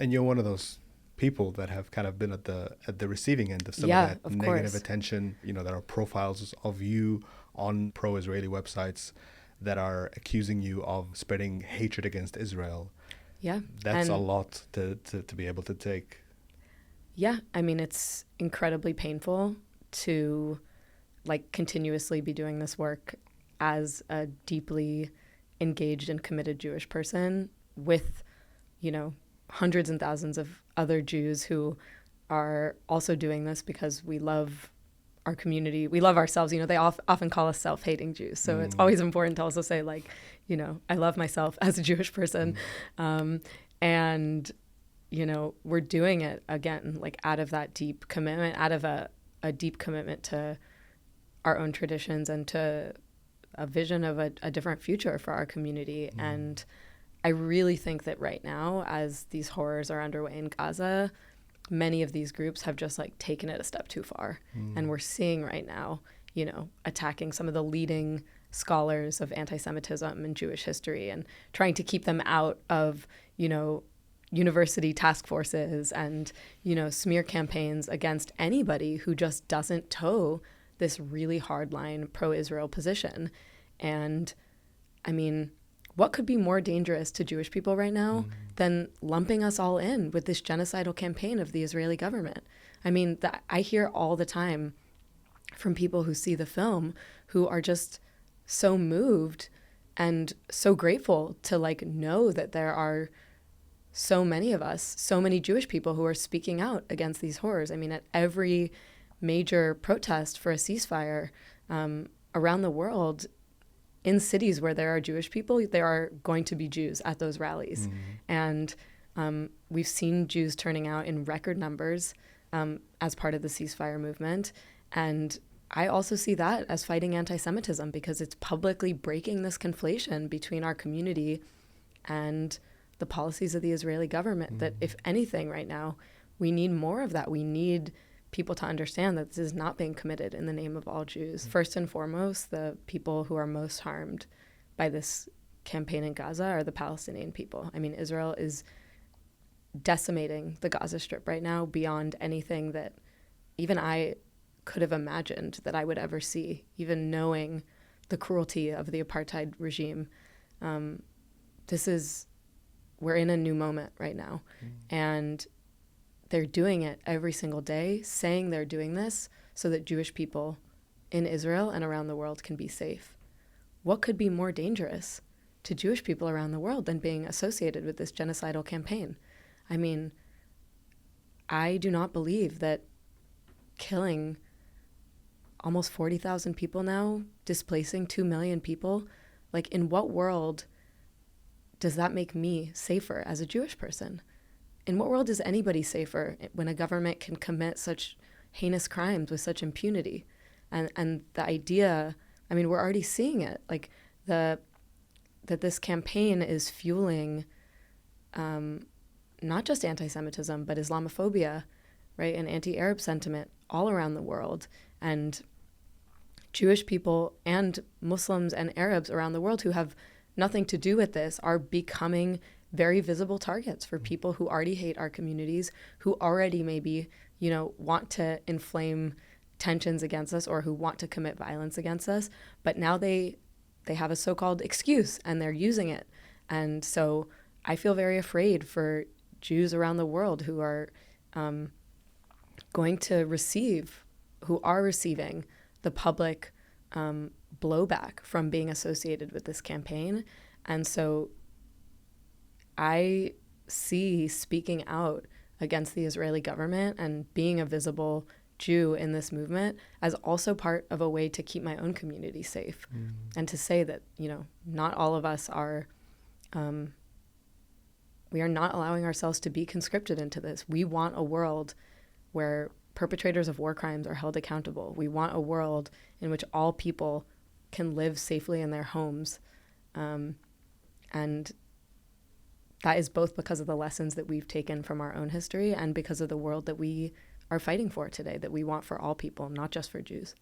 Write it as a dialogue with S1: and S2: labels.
S1: And you're one of those people that have kind of been at the receiving end of some
S2: Yeah,
S1: of that
S2: of
S1: negative
S2: course.
S1: attention. There are profiles of you on pro-Israeli websites that are accusing you of spreading hatred against Israel.
S2: Yeah.
S1: That's a
S2: And
S1: lot to be able to take.
S2: yeah, I mean, it's incredibly painful to like continuously be doing this work as a deeply engaged and committed Jewish person with, you know, hundreds and thousands of other Jews who are also doing this because we love our community. We love ourselves. They often call us self-hating Jews. So it's always important to also say, like, I love myself as a Jewish person. And, we're doing it again, like out of that deep commitment, out of a deep commitment to our own traditions and to a vision of a different future for our community. And I really think that right now, as these horrors are underway in Gaza, many of these groups have just like taken it a step too far. And we're seeing right now, attacking some of the leading scholars of anti-Semitism and Jewish history and trying to keep them out of, university task forces and, smear campaigns against anybody who just doesn't toe this really hardline pro-Israel position. And I mean, what could be more dangerous to Jewish people right now than lumping us all in with this genocidal campaign of the Israeli government? I mean, I hear all the time from people who see the film who are just so moved and so grateful to like know that there are so many of us, so many Jewish people who are speaking out against these horrors. I mean, at every major protest for a ceasefire around the world, in cities where there are Jewish people, there are going to be Jews at those rallies. And we've seen Jews turning out in record numbers as part of the ceasefire movement. And I also see that as fighting anti-Semitism because it's publicly breaking this conflation between our community and the policies of the Israeli government, that if anything right now, we need more of that. We need people to understand that this is not being committed in the name of all Jews. First and foremost, the people who are most harmed by this campaign in Gaza are the Palestinian people. I mean, Israel is decimating the Gaza Strip right now beyond anything that even I could have imagined that I would ever see, even knowing the cruelty of the apartheid regime. We're in a new moment right now. And they're doing it every single day, saying they're doing this so that Jewish people in Israel and around the world can be safe. What could be more dangerous to Jewish people around the world than being associated with this genocidal campaign? I mean, I do not believe that killing almost 40,000 people now, displacing 2 million people, like in what world does that make me safer as a Jewish person? In what world is anybody safer when a government can commit such heinous crimes with such impunity? And the idea, I mean, we're already seeing it, like that this campaign is fueling not just anti-Semitism, but Islamophobia, right, and anti-Arab sentiment all around the world. And Jewish people and Muslims and Arabs around the world who have nothing to do with this are becoming very visible targets for people who already hate our communities, who already maybe, want to inflame tensions against us or who want to commit violence against us. But now they have a so-called excuse and they're using it. And so I feel very afraid for Jews around the world who are who are receiving the public blowback from being associated with this campaign. And so I see speaking out against the Israeli government and being a visible Jew in this movement as also part of a way to keep my own community safe and to say that, not all of us are, we are not allowing ourselves to be conscripted into this. We want a world where perpetrators of war crimes are held accountable. We want a world in which all people can live safely in their homes. And that is both because of the lessons that we've taken from our own history and because of the world that we are fighting for today, that we want for all people, not just for Jews.